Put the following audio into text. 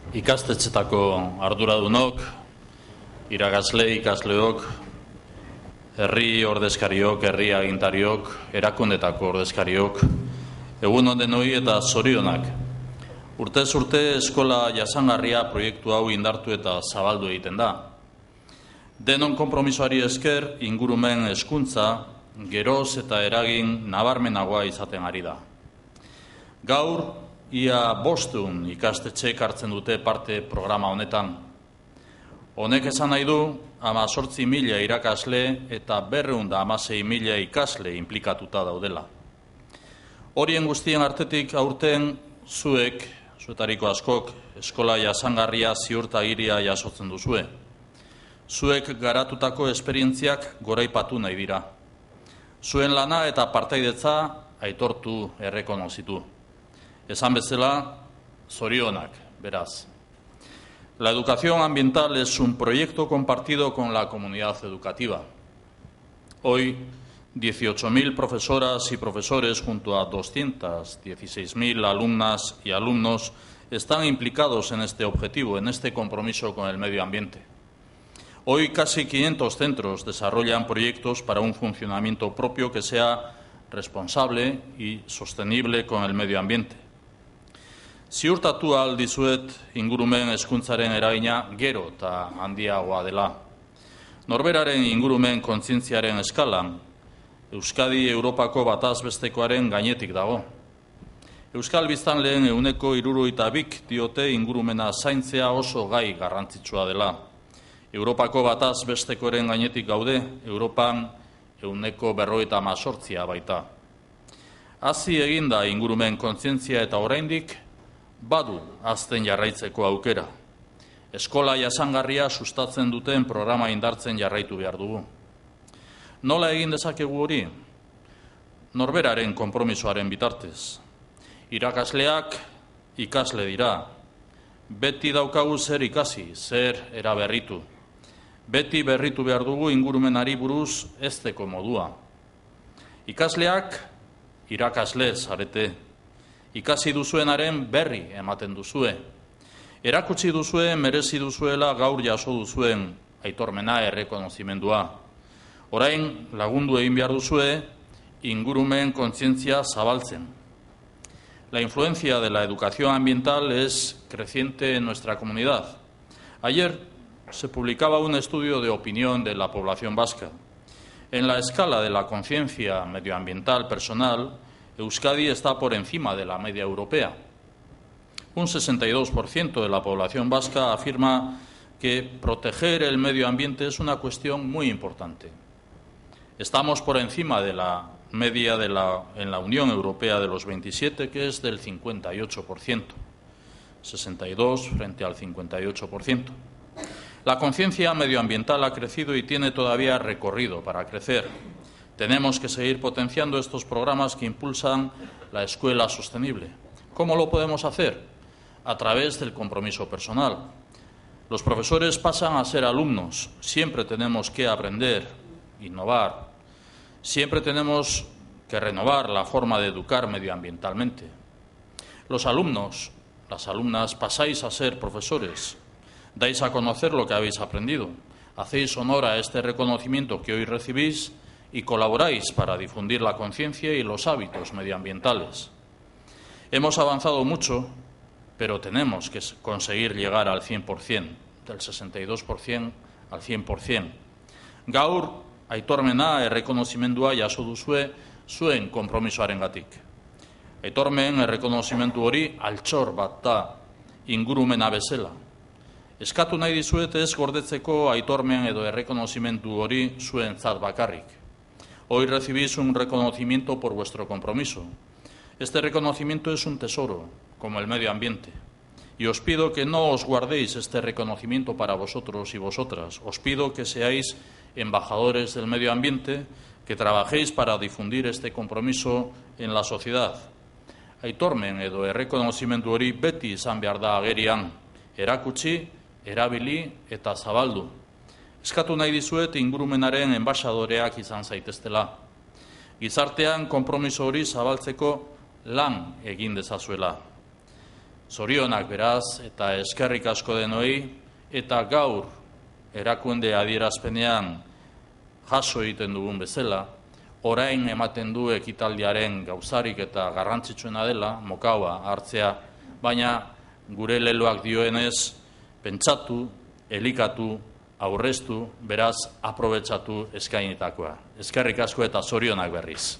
Ikastetxetako arduradunok, irakasle, ikasleok, herri ordezkariok, herri agintariok, erakundetako ordezkariok, egun on denoi eta zorionak. Urtez urte eskola jasangarria proiektu hau indartu eta zabaldu egiten da. Denon konpromisoari esker ingurumen hezkuntza geroz eta eragin nabarmenagoa izaten ari da. Gaur, ia 500 ikastetxek hartzen dute parte programa honetan. Honek esan nahi du 18.000 irakasle eta 216.000 ikasle inplikatuta daudela. Horien guztien artetik aurten zuetariko askok, eskola jasangarria ziurtagiria jasotzen duzue. Zuek garatutako esperientziak goraipatu nahi dira. Zuen lana eta partaidetza aitortu errekonozitu. Esan bezala, zorionak, beraz. La educación ambiental es un proyecto compartido con la comunidad educativa. Hoy, 18.000 profesoras y profesores junto a 216.000 alumnas y alumnos están implicados en este objetivo, en este compromiso con el medio ambiente. Hoy casi 500 centros desarrollan proyectos para un funcionamiento propio que sea responsable y sostenible con el medio ambiente. Ziurtatu ahal dizuet ingurumen hezkuntzaren eragina gero eta handiagoa dela. Norberaren ingurumen kontzientziaren eskalan, Euskadi Europako bataz bestekoaren gainetik dago. Euskal biztanleen 72% diote ingurumena zaintzea oso gai garrantzitsua dela. Europako bataz bestekoren gainetik gaude, Europan 58% baita. Hazi eginda ingurumen kontzientzia eta oraindik badu hazten jarraitzeko aukera. Eskola jasangarria sustatzen duten programa indartzen jarraitu behar dugu. Nola egin dezakegu hori? Norberaren konpromisoaren bitartez. Irakasleak ikasle dira. Beti daukagu zer ikasi, zer eraberritu. Beti berritu behar dugu ingurumenari buruz ezteko modua. Ikasleak irakasle zarete. Ikasi duzuenaren berri ematen duzue. Erakutsi duzue merezi duzuela gaur jaso duzuen aitormena errekonozimendua. Orain lagundu egin behar duzue ingurumen kontzientzia zabaltzen. La influencia de la educación ambiental es creciente en nuestra comunidad. Ayer se publicaba un estudio de opinión de la población vasca. En la escala de la conciencia medioambiental personal, Euskadi está por encima de la media europea. Un 62% de la población vasca afirma que proteger el medio ambiente es una cuestión muy importante. Estamos por encima de la media en la Unión Europea de los 27, que es del 58%. 62 frente al 58%. La conciencia medioambiental ha crecido y tiene todavía recorrido para crecer. Tenemos que seguir potenciando estos programas que impulsan la escuela sostenible. ¿Cómo lo podemos hacer? A través del compromiso personal. Los profesores pasan a ser alumnos. Siempre tenemos que aprender, innovar. Siempre tenemos que renovar la forma de educar medioambientalmente. Los alumnos, las alumnas, pasáis a ser profesores. Dais a conocer lo que habéis aprendido. Hacéis honor a este reconocimiento que hoy recibís y colaboráis para difundir la conciencia y los hábitos medioambientales. Hemos avanzado mucho, pero tenemos que conseguir llegar al 100%, del 62% al 100%. Gaur, aitormena errekonozimendua jaso duzue zuen konpromisoarengatik. Aitormen errekonozimendu hori altxor bat da ingurumena bezala. Eskatu nahi dizuet ez gordetzeko aitormen edo errekonozimendu hori zuentzat bakarrik. Hoy recibís un reconocimiento por vuestro compromiso. Este reconocimiento es un tesoro, como el medio ambiente. Y os pido que no os guardéis este reconocimiento para vosotros y vosotras. Os pido que seáis embajadores del medio ambiente, que trabajéis para difundir este compromiso en la sociedad. Aitormen edo errekonozimendu hori beti izan behar da agerian, erakutsi, erabili eta zabaldu. Eskatu nahi dizuet ingurumenaren enbaxadoreak izan zaiteztela. Gizartean konpromiso hori zabaltzeko lan egin dezazuela. Zorionak beraz eta eskerrik asko denoi, eta gaur erakunde adierazpenean jaso egiten dugun bezala, orain ematen du ekitaldiaren gauzarik eta garrantzitsuena dela, mokaua hartzea, baina gure leloak dioenez, pentsatu, elikatu, aurreztu, beraz, aprobetxatu eskainitakoa. Eskerrik asko eta zorionak berriz.